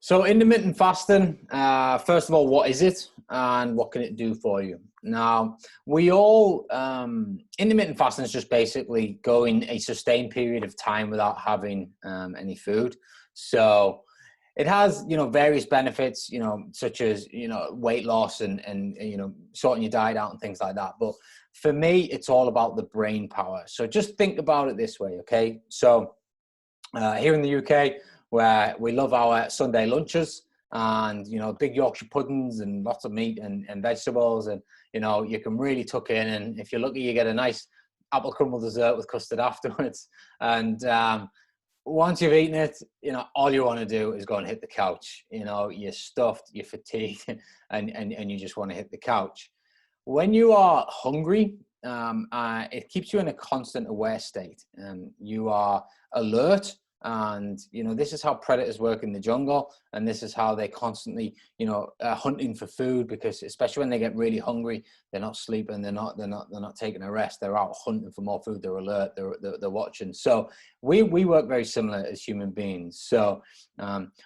So intermittent fasting, first of all, what is it and what can it do for you? Now, intermittent fasting is just basically going a sustained period of time without having any food. So it has, various benefits, such as, weight loss and sorting your diet out and things like that. But for me, it's all about the brain power. So just think about it this way, okay? So here in the UK, where we love our Sunday lunches and, big Yorkshire puddings and lots of meat and vegetables. And, you can really tuck in. And if you're lucky, you get a nice apple crumble dessert with custard afterwards. And once you've eaten it, all you want to do is go and hit the couch. You're stuffed, you're fatigued, and you just want to hit the couch. When you are hungry, it keeps you in a constant aware state. You are alert. And, this is how predators work in the jungle. And this is how they constantly, hunting for food, because especially when they get really hungry, they're not sleeping. They're not taking a rest. They're out hunting for more food. They're alert. They're watching. So we work very similar as human beings. So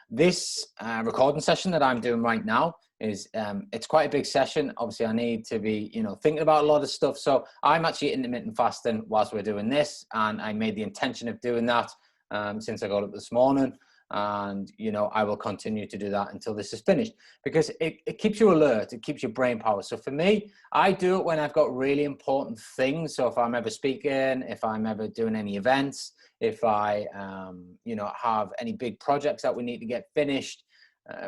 this recording session that I'm doing right now is it's quite a big session. Obviously I need to be, thinking about a lot of stuff. So I'm actually intermittent fasting whilst we're doing this. And I made the intention of doing that since I got up this morning, and I will continue to do that until this is finished, because it keeps you alert, it keeps your brain power. So for me, I do it when I've got really important things. So if I'm ever speaking, if I'm ever doing any events, if I have any big projects that we need to get finished,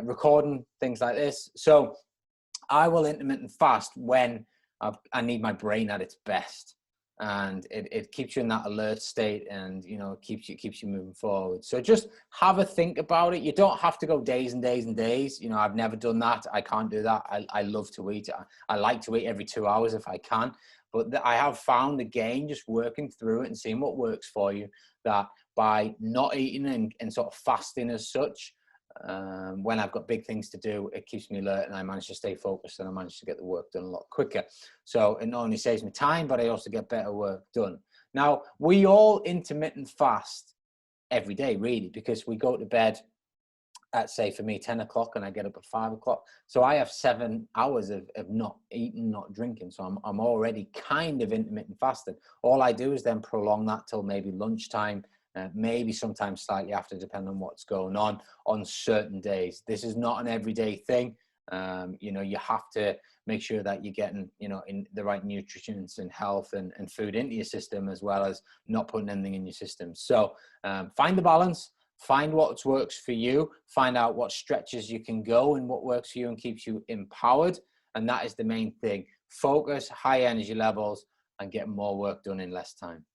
recording, things like this. So I will intermittent fast when I need my brain at its best. And it keeps you in that alert state, and keeps you moving forward. So just have a think about it. You don't have to go days and days and days. I've never done that. I can't do that. I love to eat. I like to eat every 2 hours if I can. But I have found, again, just working through it and seeing what works for you, that by not eating and sort of fasting as such, when I've got big things to do, it keeps me alert, and I manage to stay focused, and I manage to get the work done a lot quicker. So it not only saves me time, but I also get better work done. Now, we all intermittent fast every day, really, because we go to bed at, say, for me, 10 o'clock, and I get up at 5 o'clock. So I have 7 hours of not eating, not drinking. So I'm already kind of intermittent fasting. All I do is then prolong that till maybe lunchtime, maybe sometimes slightly after, depending on what's going on certain days. This is not an everyday thing. You have to make sure that you're getting, in the right nutrients and health and food into your system, as well as not putting anything in your system. So find the balance, find what works for you, find out what stretches you can go and what works for you and keeps you empowered. And that is the main thing. Focus, high energy levels, and get more work done in less time.